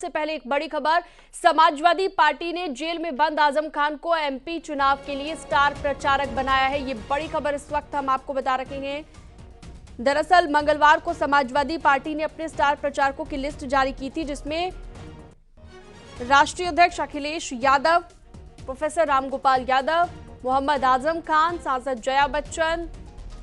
से पहले एक बड़ी खबर। समाजवादी पार्टी ने जेल में बंद आजम खान को एमपी चुनाव के लिए स्टार प्रचारक बनाया है। ये बड़ी खबर इस वक्त हम आपको बता रहे हैं। दरअसल मंगलवार को समाजवादी पार्टी ने अपने स्टार प्रचारकों की लिस्ट जारी की थी, जिसमें राष्ट्रीय अध्यक्ष अखिलेश यादव, प्रोफेसर रामगोपाल यादव, मोहम्मद आजम खान, सांसद जया बच्चन,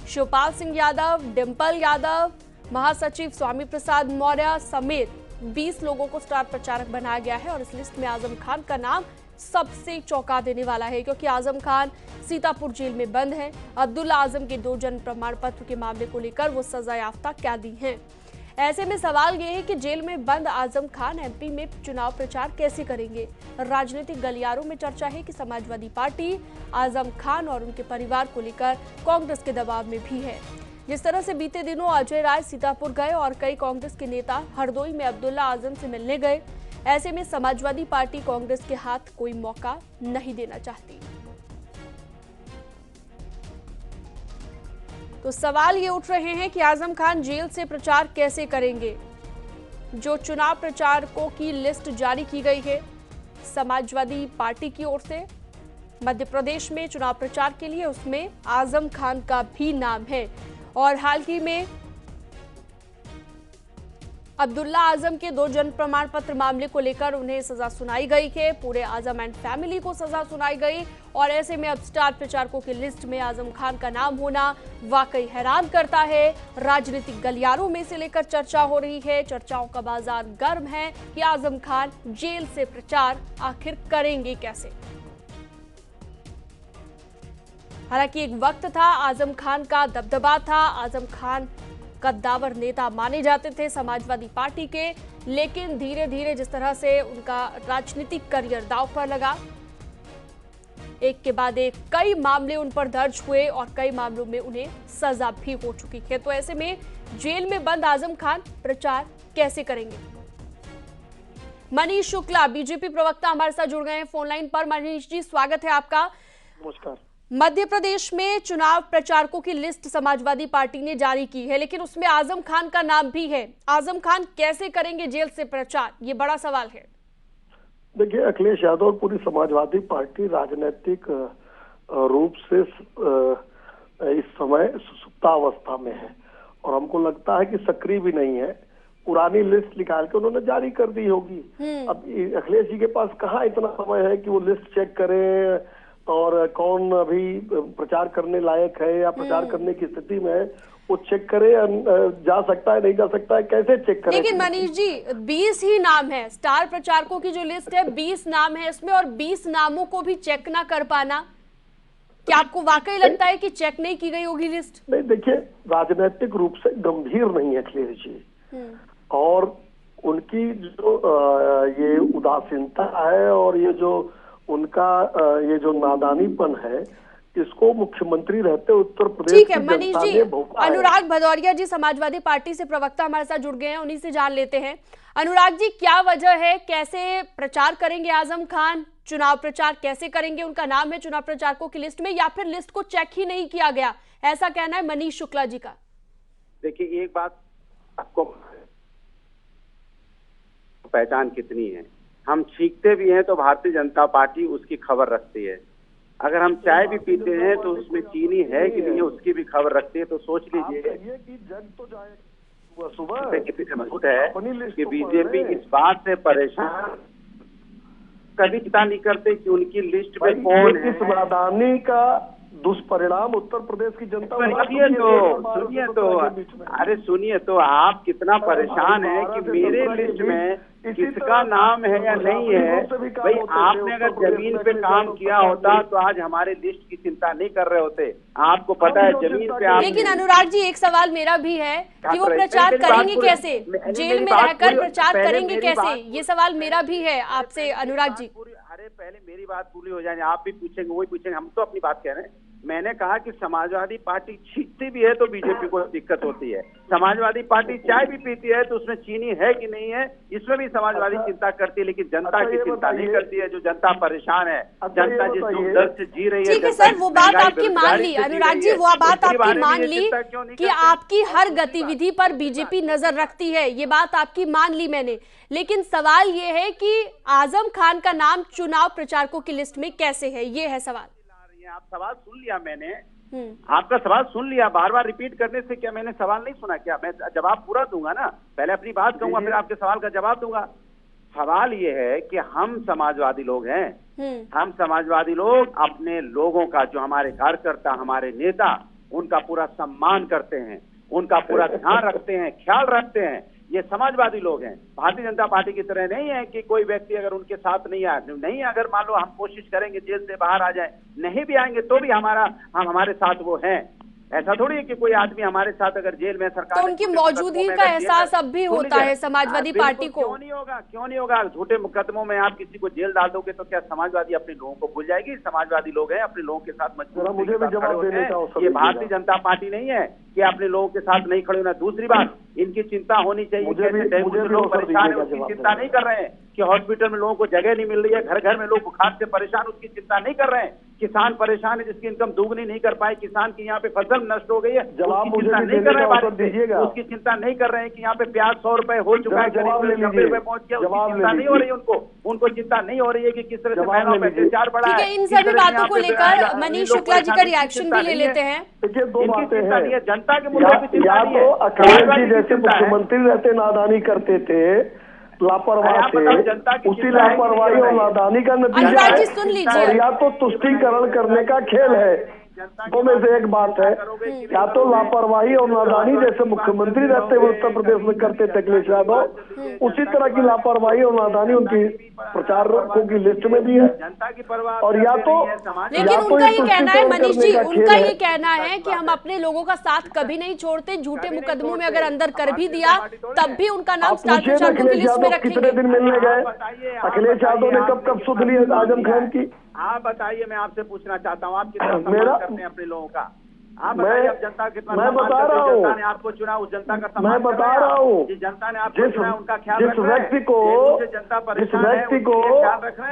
शिवपाल सिंह यादव, डिंपल यादव, महासचिव स्वामी प्रसाद मौर्य समेत 20 लोगों को स्टार प्रचारक बनाया गया है। और इस लिस्ट में आजम खान का नाम सबसे चौंका देने वाला है, क्योंकि आजम खान सीतापुर जेल में बंद है। अब्दुल्ला आजम के 2 जन्म प्रमाण पत्र के मामले को लेकर वो सजा याफ्ता कैदी हैं। ऐसे में सवाल ये है कि जेल में बंद आजम खान एमपी में चुनाव प्रचार कैसे करेंगे। राजनीतिक गलियारों में चर्चा है कि समाजवादी पार्टी आजम खान और उनके परिवार को लेकर कांग्रेस के दबाव में भी है। जिस तरह से बीते दिनों अजय राय सीतापुर गए और कई कांग्रेस के नेता हरदोई में अब्दुल्ला आजम से मिलने गए, ऐसे में समाजवादी पार्टी कांग्रेस के हाथ कोई मौका नहीं देना चाहती। तो सवाल ये उठ रहे हैं कि आजम खान जेल से प्रचार कैसे करेंगे। जो चुनाव प्रचारकों की लिस्ट जारी की गई है समाजवादी पार्टी की ओर से मध्य प्रदेश में चुनाव प्रचार के लिए, उसमें आजम खान का भी नाम है। और हाल ही में अब्दुल्ला आजम के 2 जन्म प्रमाण पत्र मामले को लेकर उन्हें सजा सुनाई गई है। पूरे आजम एंड फैमिली को सजा सुनाई गई। और ऐसे में अब स्टार प्रचारकों की लिस्ट में आजम खान का नाम होना वाकई हैरान करता है। राजनीतिक गलियारों में से लेकर चर्चा हो रही है, चर्चाओं का बाजार गर्म है कि आजम खान जेल से प्रचार आखिर करेंगे कैसे। हालांकि एक वक्त था आजम खान का दबदबा था, आजम खान कद्दावर नेता माने जाते थे समाजवादी पार्टी के, लेकिन धीरे धीरे जिस तरह से उनका राजनीतिक करियर दांव पर लगा, एक के बाद एक कई मामले उन पर दर्ज हुए और कई मामलों में उन्हें सजा भी हो चुकी है। तो ऐसे में जेल में बंद आजम खान प्रचार कैसे करेंगे। मनीष शुक्ला बीजेपी प्रवक्ता हमारे साथ जुड़ गए हैं फोन लाइन पर। मनीष जी, स्वागत है आपका। नमस्कार। मध्य प्रदेश में चुनाव प्रचारकों की लिस्ट समाजवादी पार्टी ने जारी की है, लेकिन उसमें आजम खान का नाम भी है। आजम खान कैसे करेंगे जेल से प्रचार, ये बड़ा सवाल है। देखिए, अखिलेश यादव और पूरी समाजवादी पार्टी राजनीतिक रूप से इस समय सुप्तावस्था में है और हमको लगता है कि सक्रिय भी नहीं है। पुरानी लिस्ट निकाल के उन्होंने जारी कर दी होगी। अब अखिलेश जी के पास कहाँ इतना समय है कि वो लिस्ट चेक करें और कौन अभी प्रचार करने लायक है या प्रचार करने की स्थिति में है, वो चेक करे। जा सकता है, नहीं जा सकता है, कैसे चेक करें। लेकिन मनीष जी, 20 ही नाम है, स्टार प्रचारकों की जो लिस्ट है 20 नाम है इसमें, और 20 नामों को भी चेक ना कर पाना, क्या आपको वाकई लगता है कि चेक नहीं की गई होगी लिस्ट? नहीं, देखिए, राजनीतिक रूप से गंभीर नहीं है अखिलेश जी, और उनकी जो ये उदासीनता है और ये जो उनका ये जो नादानीपन है, इसको मुख्यमंत्री रहते उत्तर प्रदेश ठीक है मनीष जी। अनुराग भदौरिया जी समाजवादी पार्टी से प्रवक्ता हमारे साथ जुड़ गए हैं, उन्हीं से जान लेते हैं। अनुराग जी, क्या वजह है, कैसे प्रचार करेंगे आजम खान, चुनाव प्रचार कैसे करेंगे, उनका नाम है चुनाव प्रचारकों की लिस्ट में, या फिर लिस्ट को चेक ही नहीं किया गया, ऐसा कहना है मनीष शुक्ला जी का। देखिए, एक बात आपको पहचान कितनी है, हम छींकते भी हैं तो भारतीय जनता पार्टी उसकी खबर रखती है। अगर हम चाय भी पीते हैं तो उसमें चीनी है कि नहीं है उसकी भी खबर रखती है। तो सोच लीजिए कितनी मजबूत है कि बीजेपी इस बात से परेशान कभी चिंता नहीं करते कि उनकी लिस्ट में कौन है। इस नादानी का दुष्परिणाम उत्तर प्रदेश की जनता सुनिए तो अरे सुनिए तो, आप कितना परेशान है कि मेरे लिस्ट में किसका नाम है या नहीं है। भाई, आपने अगर जमीन पे काम किया होता तो आज हमारे लिस्ट की चिंता नहीं कर रहे होते। आपको पता है जमीन पे आप। लेकिन अनुराग जी, एक सवाल मेरा भी है कि वो प्रचार करेंगे कैसे, जेल में रहकर प्रचार करेंगे कैसे, ये सवाल मेरा भी है आपसे अनुराग जी। अरे पहले मेरी बात पूरी हो जाए, आप भी पूछेंगे, वही पूछेंगे, हम तो अपनी बात कह रहे हैं। मैंने कहा कि समाजवादी पार्टी छींकती भी है तो बीजेपी को दिक्कत होती है। समाजवादी पार्टी चाय भी पीती है तो उसमें चीनी है कि नहीं है, इसमें भी समाजवादी चिंता करती है, लेकिन जनता की चिंता नहीं करती है। जो जनता परेशान है, जनता जिस दुख दर्द से जी रही है। ठीक है सर, वो बात आपकी मान ली अनुराग जी, वो बात आपकी मान ली कि आपकी हर गतिविधि पर बीजेपी नजर रखती है, ये बात आपकी मान ली मैंने। लेकिन सवाल ये है कि आजम खान का नाम चुनाव प्रचारकों की लिस्ट में कैसे है, ये है सवाल। आप सवाल सुन लिया मैंने, आपका सवाल सुन लिया, बार बार रिपीट करने से क्या मैंने सवाल नहीं सुना क्या? मैं जवाब पूरा दूंगा ना, पहले अपनी बात कहूंगा फिर आपके सवाल का जवाब दूंगा। सवाल ये है कि हम समाजवादी लोग हैं, हम समाजवादी लोग अपने लोगों का, जो हमारे कार्यकर्ता, हमारे नेता, उनका पूरा सम्मान करते हैं, उनका पूरा ध्यान रखते हैं, ख्याल रखते हैं। ये समाजवादी लोग हैं, भारतीय जनता पार्टी की तरह नहीं है कि कोई व्यक्ति अगर उनके साथ नहीं अगर मान लो हम कोशिश करेंगे जेल से बाहर आ जाए, नहीं भी आएंगे तो भी हमारे साथ वो हैं। ऐसा थोड़ी है कि कोई आदमी हमारे साथ अगर जेल में सरकार, तो उनकी मौजूदगी का एहसास अब भी होता है समाजवादी पार्टी को। क्यों नहीं होगा? झूठे मुकदमों में आप किसी को जेल डाल दोगे तो क्या समाजवादी अपने लोगों को भूल जाएगी? समाजवादी लोग हैं, अपने लोगों के साथ मजबूत। ये भारतीय जनता पार्टी नहीं है कि अपने लोगों के साथ नहीं खड़े होना। दूसरी बात, इनकी चिंता होनी चाहिए, लोग परेशान है उसकी चिंता नहीं कर रहे हैं कि हॉस्पिटल में लोगों को जगह नहीं मिल रही है, घर घर में लोग बुखार से परेशान, उसकी चिंता नहीं कर रहे हैं। किसान परेशान है, जिसकी इनकम दुगनी नहीं कर पाए, किसान की यहाँ पे फसल नष्ट हो गई है, उसकी चिंता नहीं कर रहे हैं। उसकी चिंता नहीं कर रहे हैं कि यहाँ पे प्याज 100 रुपए हो चुका है, 90 रुपए पहुंच गया, उसकी चिंता नहीं हो रही है। उनको चिंता नहीं हो रही है कि किस तरह से महिलाओं पे अत्याचार बढ़ा है। इन सभी बातों को लेकर मनीष शुक्ला जी का रिएक्शन भी ले लेते हैं। इनकी चिंता नहीं है, जनता के मुद्दे की चिंता नहीं है। अखिलेश जी जैसे मुख्यमंत्री रहते नादानी करते थे, लापरवाह थे, उसी लापरवाही और नादानी का नतीजा और या तो तुष्टीकरण करने का खेल है। दो में से एक बात है, या तो लापरवाही और नादानी जैसे मुख्यमंत्री रहते हुए उत्तर प्रदेश में करते थे अखिलेश यादव, उसी तरह की लापरवाही और नादानी उनकी प्रचारकों की लिस्ट में भी है। और या तो लेकिन उनका ये कहना है मनीष जी, उनका ये कहना है कि हम अपने लोगों का साथ कभी नहीं छोड़ते, झूठे मुकदमों में अगर अंदर कर भी दिया तब भी उनका नाम स्टार प्रचारकों की लिस्ट में रखेंगे। कितने दिन मिलने गए अखिलेश यादव ने, कब सुध ली आजम खान की? आप बताइए, मैं आपसे पूछना चाहता हूँ, आप कितना सम्मान करते हैं अपने लोगों का? आप बताइए, अब जनता कितना मैं बता रहा हूँ, जनता ने आपको चुना, उस जनता का सम्मान मैं बता रहा हूँ, जिस जनता ने आपको चुना उनका ख्याल रख रहे हैं। जिस व्यक्ति को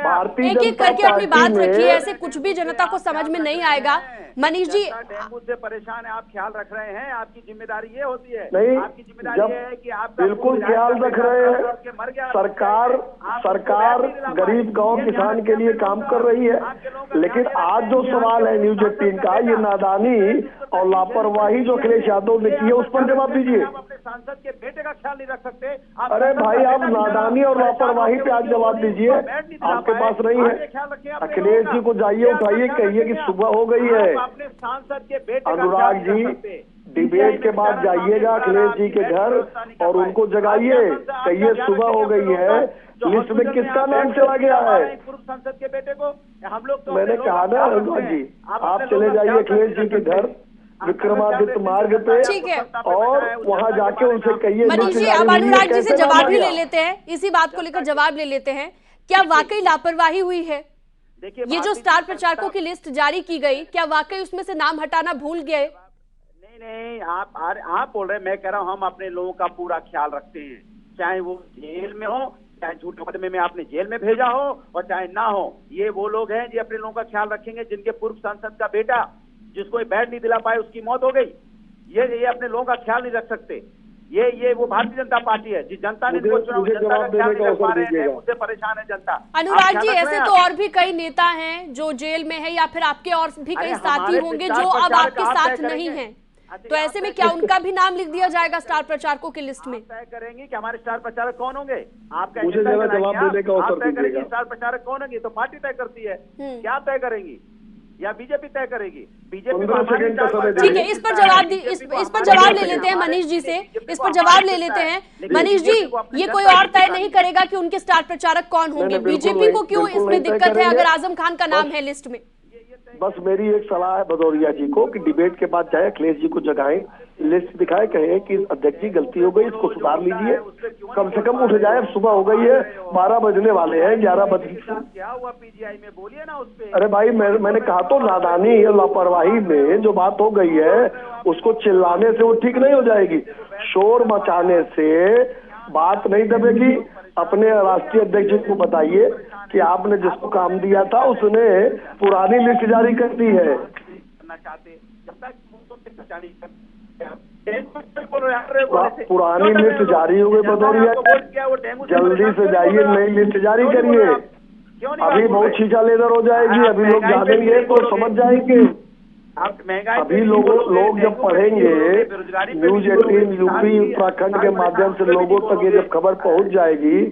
भारतीय एक एक करके अपनी बात रखिए, ऐसे कुछ भी जनता को समझ में नहीं आएगा। मनीष जी, डेंगू से परेशान है, आप ख्याल रख रहे हैं, आपकी जिम्मेदारी ये होती है। नहीं, आपकी जिम्मेदारी है कि आप बिल्कुल ख्याल रख रहे हैं। सरकार गरीब गांव किसान के लिए काम कर रही है, लेकिन आज जो सवाल है न्यूज 18 का, ये नादानी और लापरवाही जो अखिलेश यादव ने की है, उस पर जवाब दीजिए। आप अपने सांसद के बेटे का ख्याल नहीं रख सकते। अरे भाई, आप नादानी और लापरवाही पे आज जवाब दीजिए, आपके पास नहीं है। अखिलेश जी को जाइए, उठाइए, कहिए कि सुबह हो गई है। अपने सांसद के बेटे अनुराग जी, डिबेट के बाद जाइएगा अखिलेश जी के घर और उनको जगाइए, कहिए सुबह हो गई है, लिस्ट में किसका नाम चला गया है? पूर्व सांसद के बेटे को हम लोग तो मैंने कहा ना अनुराग जी, आप चले जाइए अखिलेश जी के घर विक्रमादित्य मार्ग पे, ठीक है, और वहाँ जाके उनसे कहिए। मनीष जी, अब अनुराग जी से जवाब भी ले लेते हैं, इसी बात को लेकर जवाब ले लेते हैं। क्या वाकई लापरवाही हुई है? ये जो स्टार प्रचारकों की लिस्ट जारी की गई, क्या वाकई उसमें से नाम हटाना भूल गए? नहीं, आप बोल रहे हैं, मैं कह रहा हूँ हम अपने लोगों का पूरा ख्याल रखते हैं, चाहे वो जेल में हो, चाहे झूठे मुकदमे में आपने जेल में भेजा हो और चाहे ना हो। ये वो लोग हैं जो अपने लोगों का ख्याल रखेंगे, जिनके पूर्व सांसद का बेटा, जिसको बैट नहीं दिला पाए, उसकी मौत हो गई। ये अपने लोगों का ख्याल नहीं रख सकते। ये वो भारतीय जनता पार्टी है, जिस जनता ने इनको चुना, उस जनता का ख्याल नहीं रख पा रहे हैं, उससे परेशान है जनता। अनुराग जी, ऐसे तो और भी कई नेता हैं जो जेल में है, या फिर आपके और भी कई साथी होंगे जो अब आपके साथ नहीं हैं, तो ऐसे में क्या उनका भी नाम लिख दिया जाएगा स्टार प्रचारकों की लिस्ट में? तय करेंगे कि हमारे स्टार प्रचारक कौन होंगे? आपका मुझे जवाब देने का अवसर तय करेंगे स्टार प्रचारक कौन होंगे, तो पार्टी तय करती है। क्या तय करेंगी? या बीजेपी तय करेगी? बीजेपी। ठीक है, इस पर जवाब ले लेते हैं मनीष जी से, इस पर जवाब ले लेते हैं। मनीष जी, ये कोई और तय नहीं करेगा कि उनके स्टार प्रचारक कौन होंगे? बीजेपी को क्यों इसमें दिक्कत है अगर आजम खान का नाम है लिस्ट में? बस मेरी एक सलाह है भदौरिया जी को कि डिबेट के बाद जाए, अखिलेश जी को जगाएं, लिस्ट दिखाए, कहे कि अध्यक्ष जी गलती हो गई, इसको सुधार लीजिए, कम से कम उठ जाए। अब सुबह हो गई है, 12 बजने वाले हैं, 11 बज। क्या हुआ पीजीआई में, बोलिए ना उस पे। अरे भाई मैंने कहा तो नादानी और लापरवाही में जो बात हो गई है उसको चिल्लाने से वो ठीक नहीं हो जाएगी, शोर मचाने से बात नहीं दबेगी। अपने राष्ट्रीय अध्यक्ष जी को बताइए कि आपने जिसको काम दिया था उसने पुरानी लिस्ट जारी कर दी है। पुरानी लिस्ट जारी हो गई भदौरिया, जल्दी से जाइए नई लिस्ट जारी करिए। अभी बहुत छीछा लेदर हो जाएगी, अभी लोग जानेंगे तो समझ जाएंगे। अभी लोग जब पढ़ेंगे न्यूज 18 यूपी उत्तराखंड के माध्यम से लोगों तक ये जब खबर पहुंच जाएगी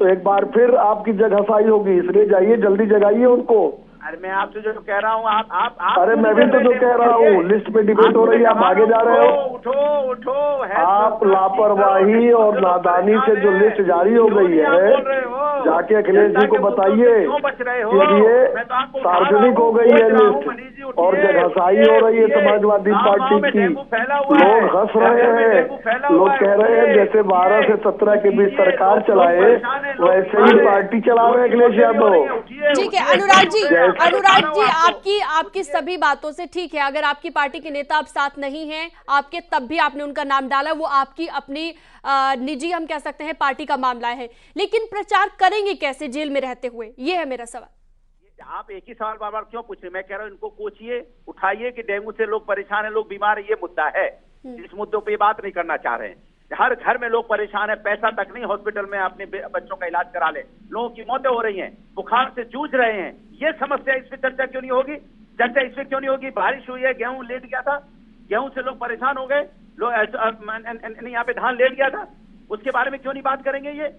तो एक बार फिर आपकी जगहसाई होगी। इसलिए जाइए, जल्दी जगाइए उनको। अरे मैं आपसे जो कह रहा हूँ आप अरे मैं भी तो जो कह रहा हूँ, लिस्ट पे डिबेट हो रही है, आप आगे जा रहे हो। उठो आप लापरवाही और नादानी से जो लिस्ट जारी हो गई है, जाके अखिलेश जी को बताइए कि ये सार्वजनिक हो गई है लिस्ट और जगहसाई हो रही है समाजवादी पार्टी की। लोग हंस रहे हैं, लोग कह रहे हैं जैसे 12 से 17 के बीच सरकार चलाए वैसे ही पार्टी चला रहे हैं अखिलेश यादव। ठीक है अनुराग जी आपकी सभी बातों से ठीक है, अगर आपकी पार्टी के नेता अब साथ नहीं हैं आपके, तब भी आपने उनका नाम डाला, वो आपकी अपनी निजी हम कह सकते हैं पार्टी का मामला है, लेकिन प्रचार करेंगे कैसे जेल में रहते हुए, ये है मेरा सवाल। आप एक ही सवाल बार बार क्यों पूछ रहे हैं? मैं कह रहा हूँ इनको पूछिए, उठाइए कि डेंगू से लोग परेशान है, लोग बीमार है, ये मुद्दा है। इस मुद्दों पे बात नहीं करना चाह रहे हैं। हर घर में लोग परेशान है, पैसा तक नहीं हॉस्पिटल में अपने बच्चों का इलाज करा ले, लोगों की मौतें हो रही हैं, बुखार से जूझ रहे हैं। ये समस्या, इस पे चर्चा क्यों नहीं होगी? चर्चा इस पे क्यों नहीं होगी? बारिश हुई है, गेहूं लेट गया था, गेहूं से लोग परेशान हो गए, लोग यहाँ पे धान लेट गया था, उसके बारे में क्यों नहीं बात करेंगे? ये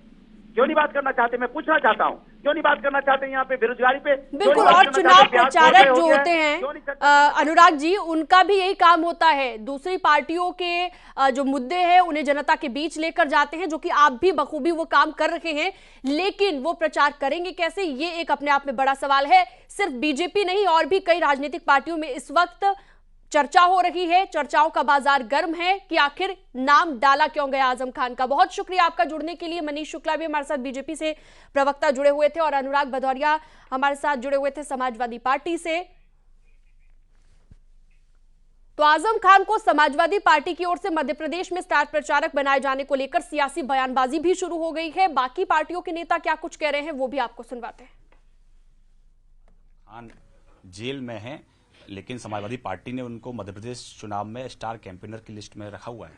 क्यों नहीं बात करना चाहते? मैं पूछना चाहता हूँ, क्यों नहीं बात करना चाहते यहाँ पे बेरोजगारी पे? बिल्कुल, और चुनाव प्रचारक जो होते हैं अनुराग जी, उनका भी यही काम होता है, दूसरी पार्टियों के जो मुद्दे हैं उन्हें जनता के बीच लेकर जाते हैं, जो कि आप भी बखूबी वो काम कर रहे हैं, लेकिन वो प्रचार करेंगे कैसे, ये एक अपने आप में बड़ा सवाल है। सिर्फ बीजेपी नहीं, और भी कई राजनीतिक पार्टियों में इस वक्त चर्चा हो रही है, चर्चाओं का बाजार गर्म है कि आखिर नाम डाला क्यों गया आजम खान का। बहुत शुक्रिया आपका जुड़ने के लिए। मनीष शुक्ला भी हमारे साथ बीजेपी से प्रवक्ता जुड़े हुए थे और अनुराग भदौरिया हमारे साथ जुड़े हुए थे समाजवादी पार्टी से। तो आजम खान को समाजवादी पार्टी की ओर से मध्य प्रदेश में स्टार प्रचारक बनाए जाने को लेकर सियासी बयानबाजी भी शुरू हो गई है। बाकी पार्टियों के नेता क्या कुछ कह रहे हैं वो भी आपको सुनवाते हैं। खान जेल में हैं, लेकिन समाजवादी पार्टी ने उनको मध्य प्रदेश चुनाव में स्टार कैंपेनर की लिस्ट में रखा हुआ है।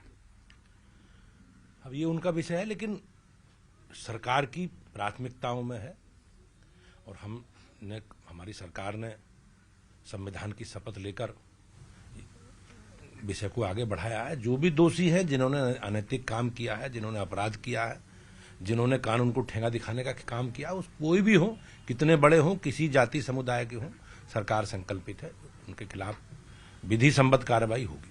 अब ये उनका विषय है, लेकिन सरकार की प्राथमिकताओं में है और हमारी सरकार ने संविधान की शपथ लेकर विषय को आगे बढ़ाया है। जो भी दोषी है, जिन्होंने अनैतिक काम किया है, जिन्होंने अपराध किया है, जिन्होंने कानून को ठेंगा दिखाने का काम किया, उस कोई भी हो, कितने बड़े हों, किसी जाति समुदाय के हों, सरकार संकल्पित है उनके खिलाफ विधि संबद्ध कार्रवाई होगी।